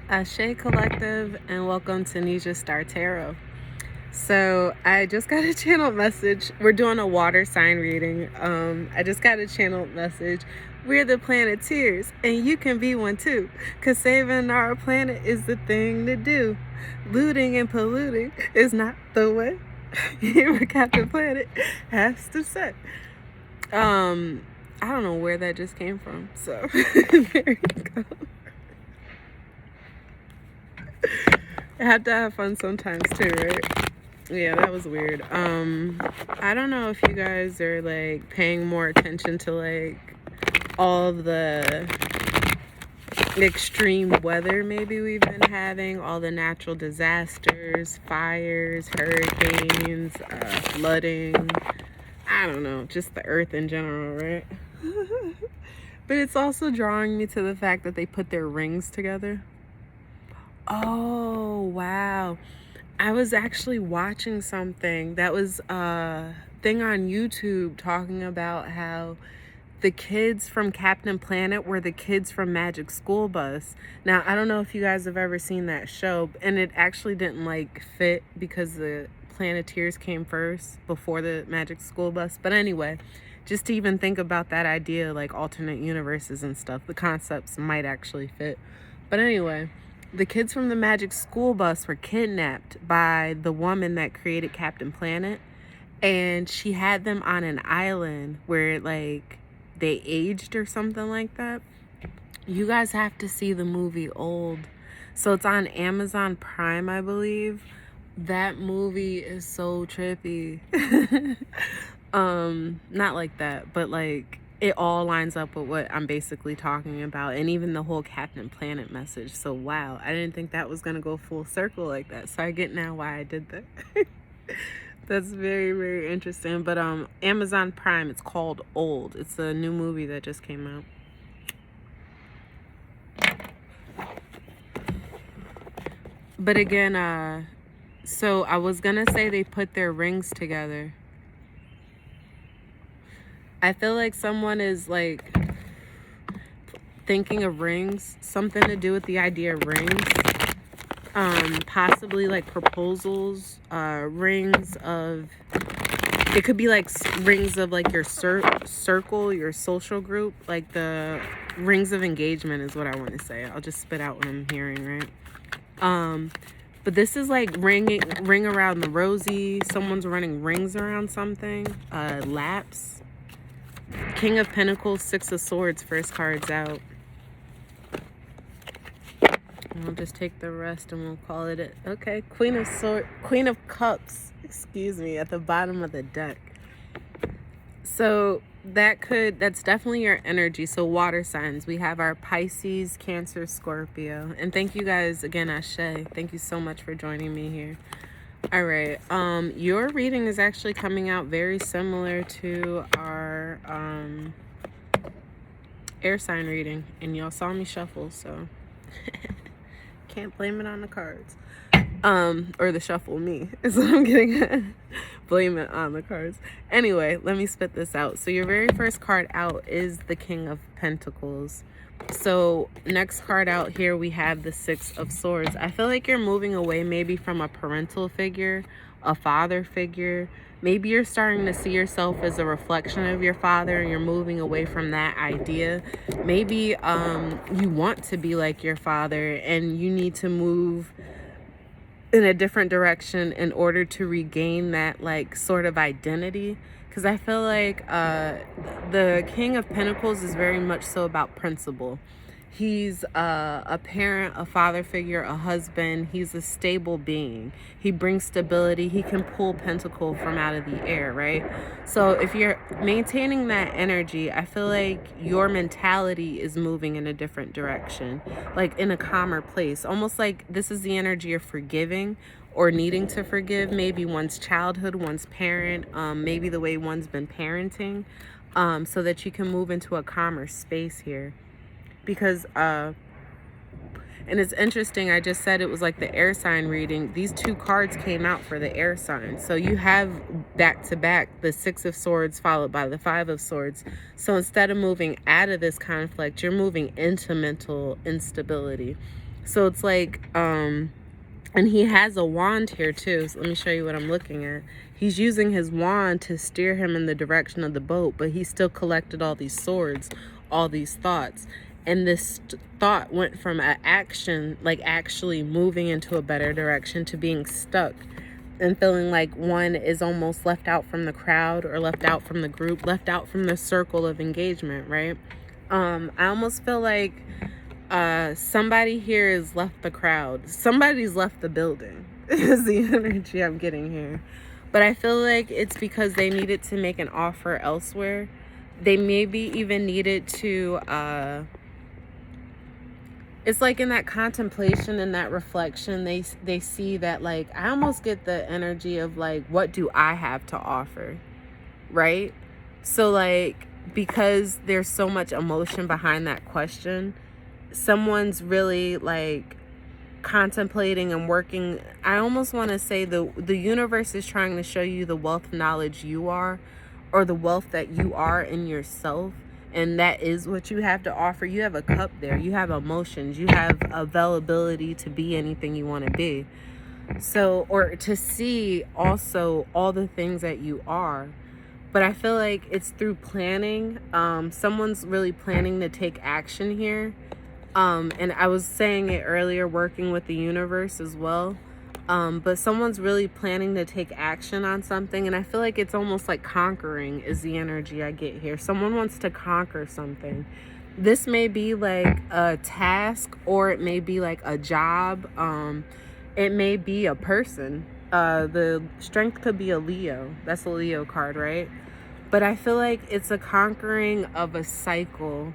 Ashe Collective, and welcome to Nesia Star Tarot. So I just got a channel message. We're doing a water sign reading. I just got a channel message. We're the Planeteers, and you can be one too, because saving our planet is the thing to do. Looting and polluting is not the way. Here Captain Planet has to say. I don't know where that just came from, so there you go. I have to have fun sometimes too, right? Yeah, that was weird. I don't know if you guys are like paying more attention to like all the extreme weather maybe we've been having, all the natural disasters, fires, hurricanes, flooding. I don't know, just the earth in general, right? But it's also drawing me to the fact that they put their rings together. Oh, wow. I was actually watching something that was a thing on YouTube talking about how the kids from Captain Planet were the kids from Magic School Bus. Now, I don't know if you guys have ever seen that show, and it actually didn't like fit because the Planeteers came first before the Magic School Bus. But anyway, just to even think about that idea, like alternate universes and stuff, the concepts might actually fit. But anyway, the kids from the Magic School Bus were kidnapped by the woman that created Captain Planet, and she had them on an island where like they aged or something like that. You guys have to see the movie Old. So it's on Amazon Prime, I believe. That movie is so trippy. Not like that, but like it all lines up with what I'm basically talking about, and even the whole Captain Planet message. So wow, I didn't think that was gonna go full circle like that. So I get now why I did that. That's very, very interesting. But Amazon Prime, it's called Old. It's a new movie that just came out. But again, so I was gonna say they put their rings together. I feel like someone is like thinking of rings, something to do with the idea of rings. Possibly like proposals, rings of, it could be like rings of like your circle, your social group, like the rings of engagement is what I want to say. I'll just spit out what I'm hearing, right? But this is like ring around the rosy. Someone's running rings around something. Laps. King of Pentacles, Six of Swords, first card's out. I'll just take the rest and we'll call it it. Okay, Queen of Cups, excuse me, at the bottom of the deck. So that's definitely your energy. So water signs, we have our Pisces, Cancer, Scorpio. And thank you guys again, Ashe. Thank you so much for joining me here. All right, your reading is actually coming out very similar to our air sign reading, and y'all saw me shuffle, so can't blame it on the cards, or the shuffle me is what I'm getting at. Blame it on the cards. Anyway, let me spit this out. So your very first card out is the King of Pentacles. So next card out here, we have the Six of Swords. I feel like you're moving away maybe from a parental figure, a father figure. Maybe you're starting to see yourself as a reflection of your father and you're moving away from that idea. Maybe you want to be like your father and you need to move in a different direction in order to regain that like sort of identity. Because I feel like the King of Pentacles is very much so about principle. He's a parent, a father figure, a husband. He's a stable being. He brings stability. He can pull Pentacle from out of the air, right? So if you're maintaining that energy, I feel like your mentality is moving in a different direction, like in a calmer place. Almost like this is the energy of forgiving or needing to forgive maybe one's childhood, one's parent, maybe the way one's been parenting, so that you can move into a calmer space here. Because and it's interesting, I just said it was like the air sign reading. These two cards came out for the air sign. So you have back to back the Six of Swords followed by the Five of Swords. So instead of moving out of this conflict, you're moving into mental instability. So it's like, and he has a wand here too. So let me show you what I'm looking at. He's using his wand to steer him in the direction of the boat, but he still collected all these swords, all these thoughts. And this thought went from an action, like actually moving into a better direction, to being stuck and feeling like one is almost left out from the crowd, or left out from the group, left out from the circle of engagement, right? I almost feel like somebody here has left the crowd. Somebody's left the building is the energy I'm getting here. But I feel like it's because they needed to make an offer elsewhere. They maybe even needed to it's like in that contemplation and that reflection, they see that, like, I almost get the energy of like, what do I have to offer, right? So like, because there's so much emotion behind that question, someone's really like contemplating and working. I almost want to say the universe is trying to show you the wealth of knowledge you are, or the wealth that you are in yourself. And that is what you have to offer. You have a cup there. You have emotions. You have availability to be anything you want to be. So, or to see also all the things that you are. But I feel like it's through planning. Someone's really planning to take action here. And I was saying it earlier, working with the universe as well. But someone's really planning to take action on something, and I feel like it's almost like conquering is the energy I get here. Someone wants to conquer something. This may be like a task, or it may be like a job. It may be a person. The strength could be a Leo. That's a Leo card, right? But I feel like it's a conquering of a cycle.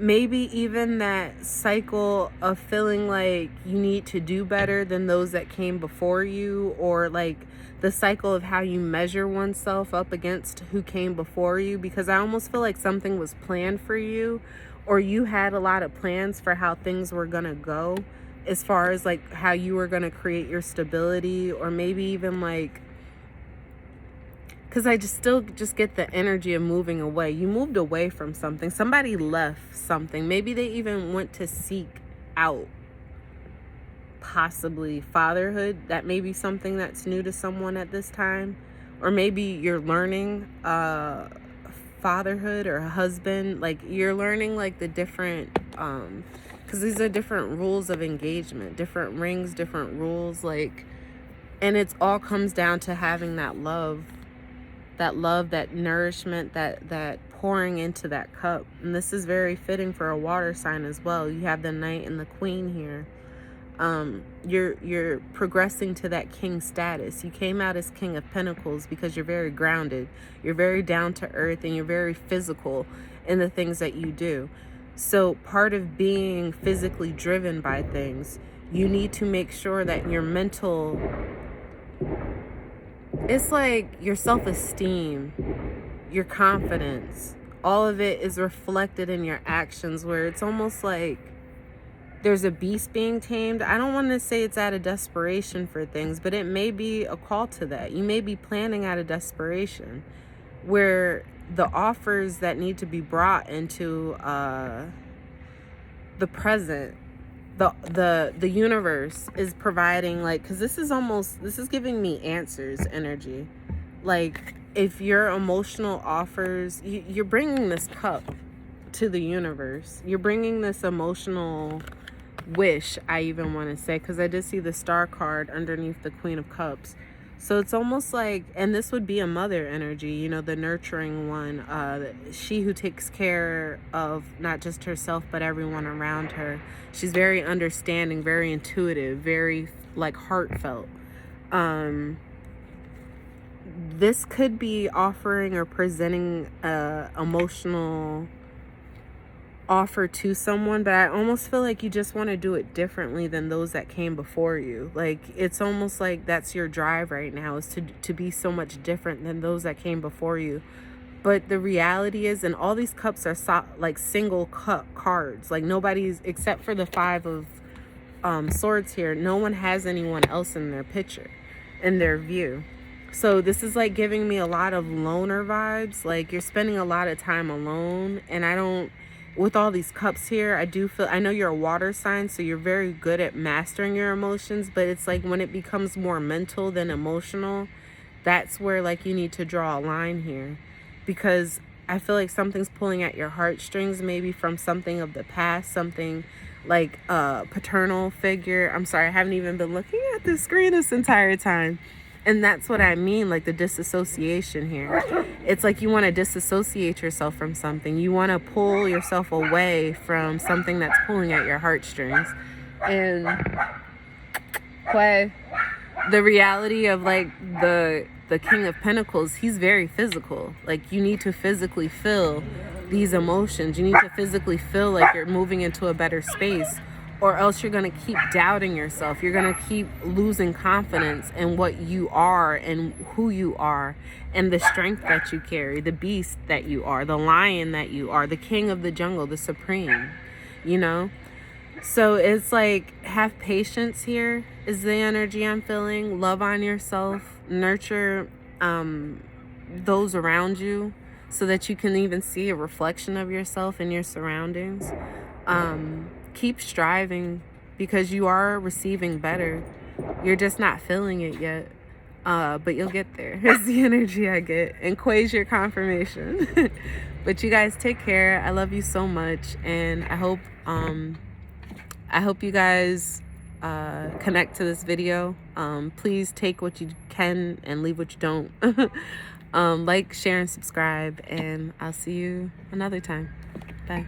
Maybe even that cycle of feeling like you need to do better than those that came before you, or like the cycle of how you measure oneself up against who came before you, because I almost feel like something was planned for you, or you had a lot of plans for how things were gonna go, as far as like how you were gonna create your stability, or maybe even like, because I still get the energy of moving away. You moved away from something. Somebody left something. Maybe they even went to seek out possibly fatherhood. That may be something that's new to someone at this time. Or maybe you're learning fatherhood or husband. Like you're learning like the different, because these are different rules of engagement, different rings, different rules. Like, and it's all comes down to having that love, that nourishment, that pouring into that cup. And this is very fitting for a water sign as well. You have the Knight and the Queen here. You're progressing to that king status. You came out as King of Pentacles because you're very grounded. You're very down to earth, and you're very physical in the things that you do. So part of being physically driven by things, you need to make sure that your mental, it's like your self-esteem, your confidence, all of it is reflected in your actions, where it's almost like there's a beast being tamed. I don't want to say it's out of desperation for things, but it may be a call to that. You may be planning out of desperation, where the offers that need to be brought into the present, the universe is providing, like, because this is giving me answers energy. Like, if your emotional offers, you're bringing this cup to the universe. You're bringing this emotional wish, I even want to say, because I did see the Star card underneath the Queen of Cups. So it's almost like, and this would be a mother energy, you know, the nurturing one, she who takes care of not just herself, but everyone around her. She's very understanding, very intuitive, very like heartfelt. This could be offering or presenting a emotional offer to someone, but I almost feel like you just want to do it differently than those that came before you. Like, it's almost like that's your drive right now, is to be so much different than those that came before you. But the reality is, and all these cups are like single cup cards, like nobody's, except for the Five of Swords here, no one has anyone else in their picture, in their view. So this is like giving me a lot of loner vibes. Like, you're spending a lot of time alone, and with all these cups here, I do feel, I know you're a water sign, so you're very good at mastering your emotions, but it's like when it becomes more mental than emotional, that's where like you need to draw a line here, because I feel like something's pulling at your heartstrings, maybe from something of the past, something like a paternal figure. I'm sorry, I haven't even been looking at the screen this entire time. And that's what I mean, like the disassociation here. It's like you want to disassociate yourself from something. You want to pull yourself away from something that's pulling at your heartstrings. And the reality of like the King of Pentacles, he's very physical. Like you need to physically feel these emotions. You need to physically feel like you're moving into a better space, or else you're going to keep doubting yourself. You're going to keep losing confidence in what you are and who you are and the strength that you carry, the beast that you are, the lion that you are, the king of the jungle, the supreme, you know? So it's like, have patience here is the energy I'm feeling. Love on yourself, nurture those around you so that you can even see a reflection of yourself in your surroundings. Keep striving because you are receiving better. You're just not feeling it yet. But you'll get there. It's the energy I get. And Quay's your confirmation. But you guys take care. I love you so much. And I hope you guys connect to this video. Please take what you can and leave what you don't. Like, share, and subscribe. And I'll see you another time. Bye.